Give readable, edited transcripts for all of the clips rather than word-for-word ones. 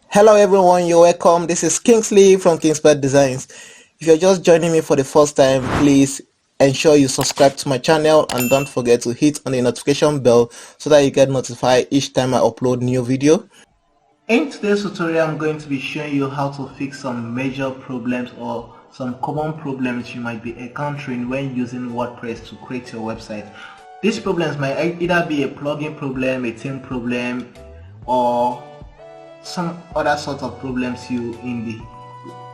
Hello everyone, you're welcome. This is Kingsley from KingspetDesigns. If you're just joining me for the first time, please ensure you subscribe to my channel and don't forget to hit on the notification bell so that you get notified each time I upload new video. In today's tutorial, I'm going to be showing you how to fix some major problems or some common problems you might be encountering when using WordPress to create your website. These problems might either be a plugin problem, a theme problem, or some other sort of problems you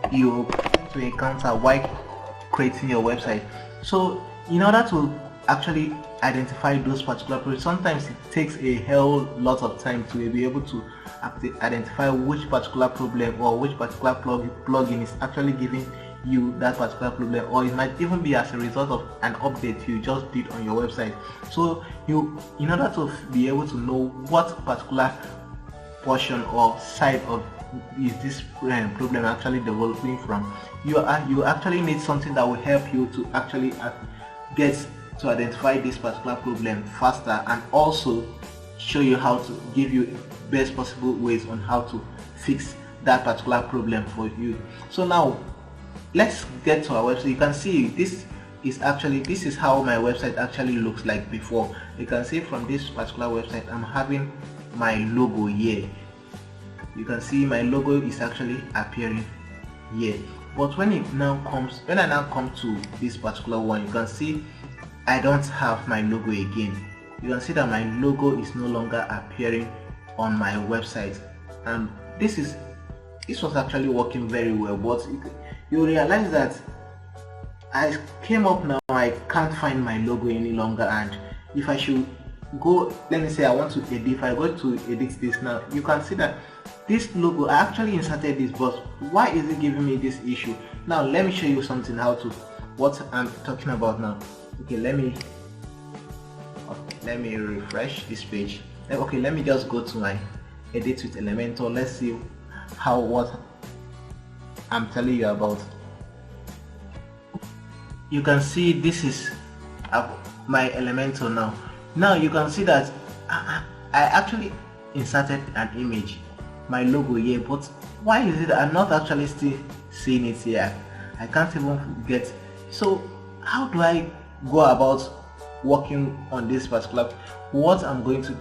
to encounter while creating your website. So in order to actually identify those particular problems, sometimes it takes a hell lot of time to be able to identify which particular problem or which particular plugin is actually giving you that particular problem, or it might even be as a result of an update you just did on your website. So in order to be able to know what particular portion or side of is this problem actually developing from, you actually need something that will help you to actually get to identify this particular problem faster, and also show you how to give you best possible ways on how to fix that particular problem for you. So now let's get to our website. You can see this is how my website actually looks like before. You can see from this particular website I'm having my logo here. You can see my logo is actually appearing here, but when I now come to this particular one, you can see I don't have my logo again. You can see that my logo is no longer appearing on my website, and this was actually working very well, but you realize that I came up now, I can't find my logo any longer. And if I should go, let me say I want to edit, if I go to edit this now, you can see that this logo, I actually inserted this, but why is it giving me this issue? Now let me show you something, what I'm talking about now. Okay, let me refresh this page. Okay, let me just go to my edit with Elementor. Let's see what I'm telling you about. You can see this is my Elementor now. Now you can see that I actually inserted an image, my logo here, but why is it that I'm not actually still seeing it here? I can't even get. So how do I go about working on this particular, what I'm going to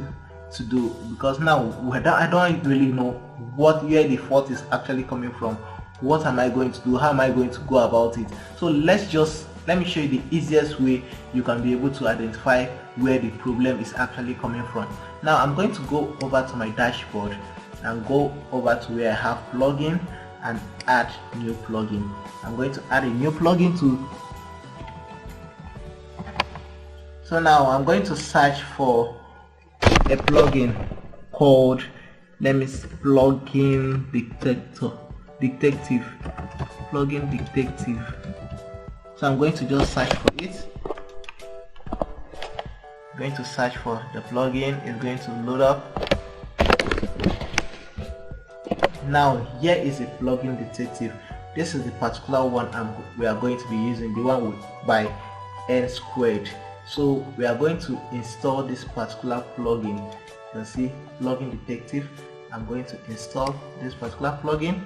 do, because now I don't really know where the fault is actually coming from. What am I going to do? How am I going to go about it? So let me show you the easiest way you can be able to identify where the problem is actually coming from. Now I'm going to go over to my dashboard and go over to where I have plugin and add new plugin. I'm going to add a new plugin to. So now I'm going to search for a plugin called, plugin detective. So I'm going to just search for it. I'm going to search for the plugin. It's going to load up. Now here is a plugin detective. This is the particular one we are going to be using, the one by N Squared. So we are going to install this particular plugin. You can see plugin detective. I'm going to install this particular plugin.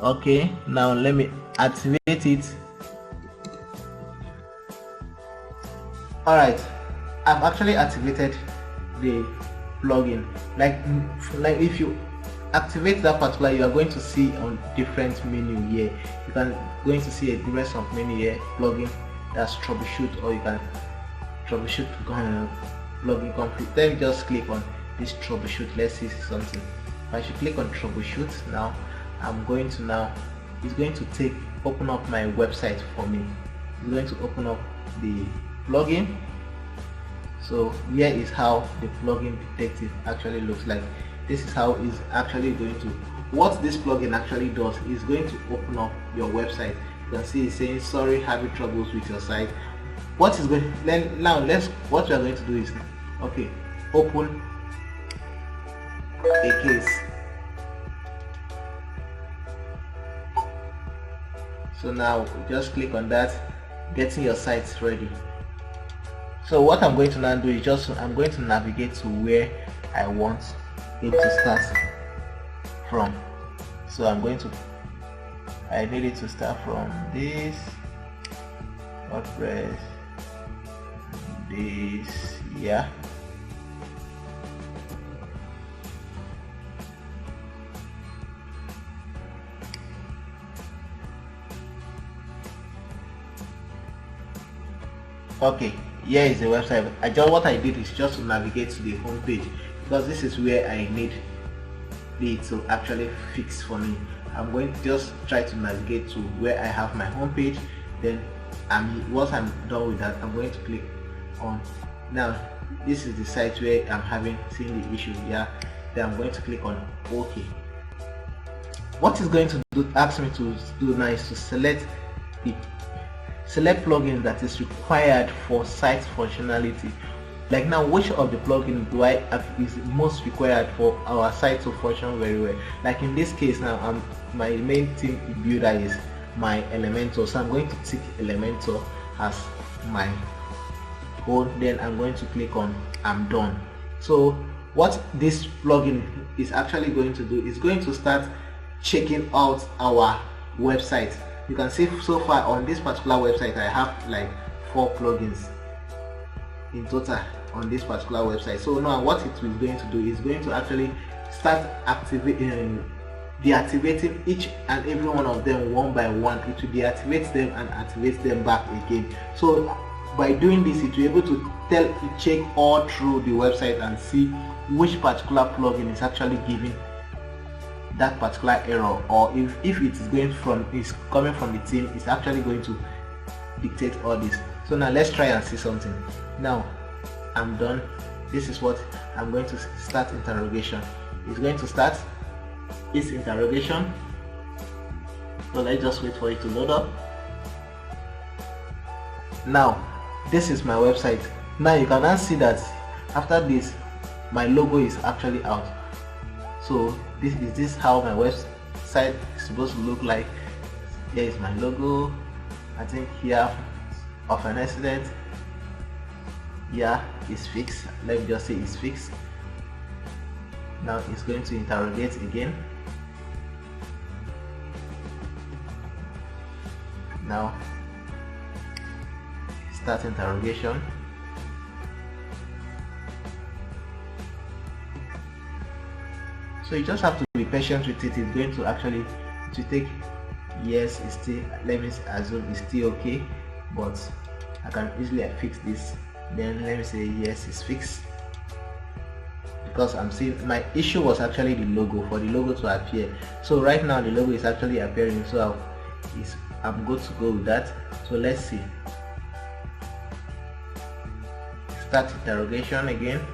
Okay, now let me activate it. Alright, I've actually activated the plugin. Like if you activate that particular, you are going to see on different menu here. You can going to see a difference of menu here. Plugin, that's troubleshoot, or you can troubleshoot plugin complete. Then just click on this troubleshoot. Let's see something. If I should click on troubleshoot now, it's going to open up my website for me. It's going to open up the plugin. So here is how the plugin detective actually looks like. This is how it's actually going to, what this plugin actually does is going to open up your website. You can see it's saying sorry, having troubles with your site. What we are going to do is, okay, open a case. So now just click on that, getting your site ready. So what I'm going to now do is I'm going to navigate to where I want it to start from. So I need it to start from this WordPress, this, yeah. Okay, here is the website. What I did is just to navigate to the home page, because this is where I need it to actually fix for me. I'm going to just try to navigate to where I have my home page. Then once I'm done with that, I'm going to click on, now this is the site where I'm seen the issue. Yeah, then I'm going to click on OK. What is going to ask me to do now is to select plugin that is required for site functionality. Like now, which of the plugin is most required for our site to function very well? Like in this case now, my main theme builder is my Elementor, so I'm going to tick Elementor as my goal. Then I'm going to click on I'm done. So what this plugin is actually going to do is going to start checking out our website. You can see so far on this particular website I have like 4 plugins in total on this particular website. So now what it is going to do is going to actually start deactivating each and every one of them one by one. It will deactivate them and activate them back again. So by doing this, it will be able to check all through the website and see which particular plugin is actually giving that particular error, or if it's coming from the team, it's actually going to dictate all this. So now let's try and see something. Now I'm done. This is what I'm going to start interrogation. It's going to start its interrogation. So let's just wait for it to load up. Now this is my website. Now you can now see that after this my logo is actually out. So this is how my website is supposed to look like. Here is my logo. I think here of an accident, yeah, it's fixed. Let me just say it's fixed. Now it's going to interrogate again. Now start interrogation. So you just have to be patient with it. It's going to actually take, yes, it's still, let me assume it's still okay, but I can easily fix this. Then let me say yes, it's fixed, because I'm seeing my issue was actually the logo, for the logo to appear. So right now the logo is actually appearing, so I'm good to go with that. So let's see, start interrogation again.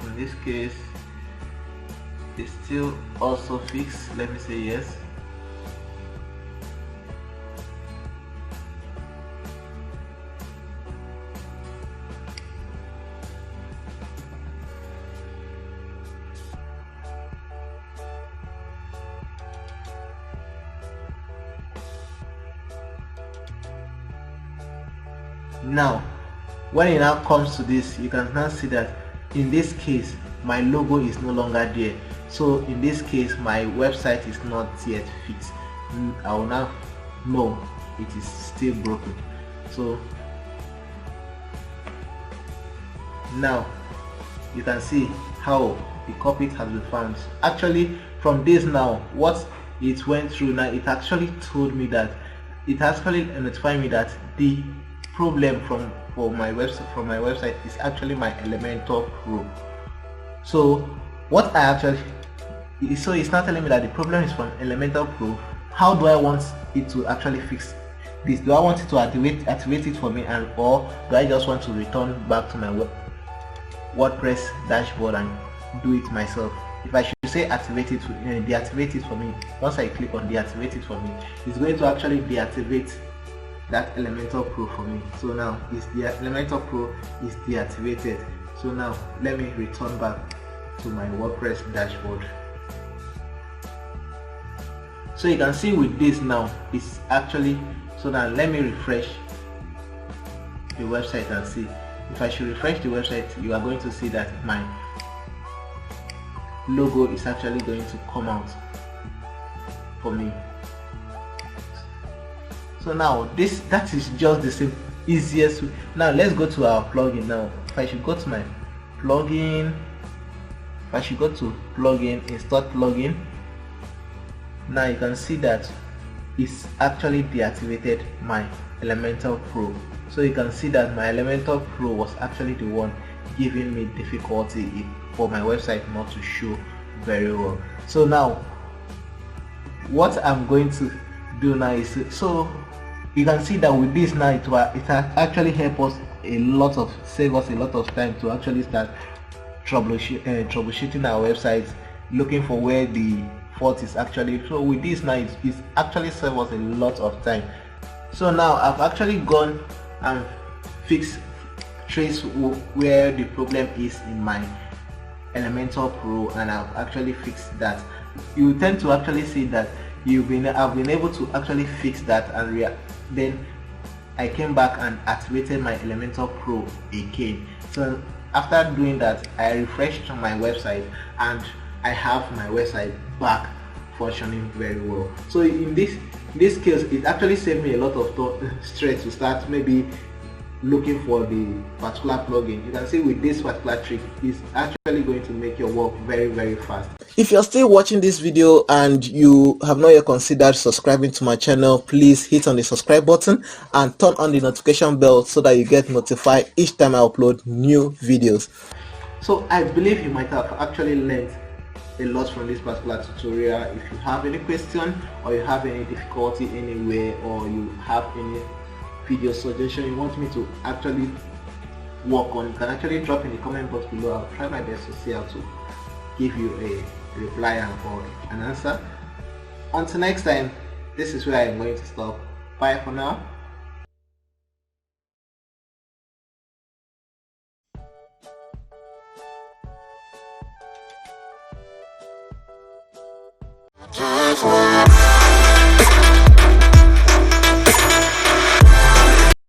In this case it's still also fixed. Let me say yes. Now when it now comes to this, you can now see that in this case my logo is no longer there. So in this case my website is not yet fixed. I will now know it is still broken. So now you can see how the culprit has been found. Actually from this, now what it went through, now it actually told me that it actually notified me that the problem from my website is actually my Elementor Pro. So what I actually, so it's not telling me that the problem is from Elementor Pro. How do I want it to actually fix this? Do I want it to activate it for me, or do I just want to return back to my WordPress dashboard and do it myself? If I should say activate it, deactivate it for me, once I click on deactivate it for me, it's going to actually deactivate that Elementor Pro for me. So now the Elementor Pro is deactivated. So now let me return back to my WordPress dashboard. So you can see with this now, it's actually, so now let me refresh the website and see. If I should refresh the website, you are going to see that my logo is actually going to come out for me. So now that is just the easiest way. Now let's go to our plugin. Now if I should go to my plugin, if I should go to plugin, install plugin, now you can see that it's actually deactivated my Elementor Pro. So you can see that my Elementor Pro was actually the one giving me difficulty for my website not to show very well. So now what I'm going to do now is, so you can see that with this now it has actually helped us save us a lot of time to actually start troubleshooting our websites, looking for where the fault is actually. So with this now it's actually saved us a lot of time. So now I've actually gone and traced where the problem is in my Elementor Pro, and I've actually fixed that. You tend to actually see that I've been able to actually fix that, and then I came back and activated my Elementor Pro again. So after doing that, I refreshed my website and I have my website back functioning very well. So in this case, it actually saved me a lot of stress to start maybe looking for the particular plugin. You can see with this particular trick, it's actually going to make your work very, very fast. If you're still watching this video and you have not yet considered subscribing to my channel, please hit on the subscribe button and turn on the notification bell so that you get notified each time I upload new videos. So I believe you might have actually learned a lot from this particular tutorial. If you have any question, or you have any difficulty anywhere, or you have any video suggestion you want me to actually work on, you can actually drop in the comment box below. I'll try my best to see how to give you a reply or an answer. Until next time, this is where I'm going to stop. Bye for now. Yeah.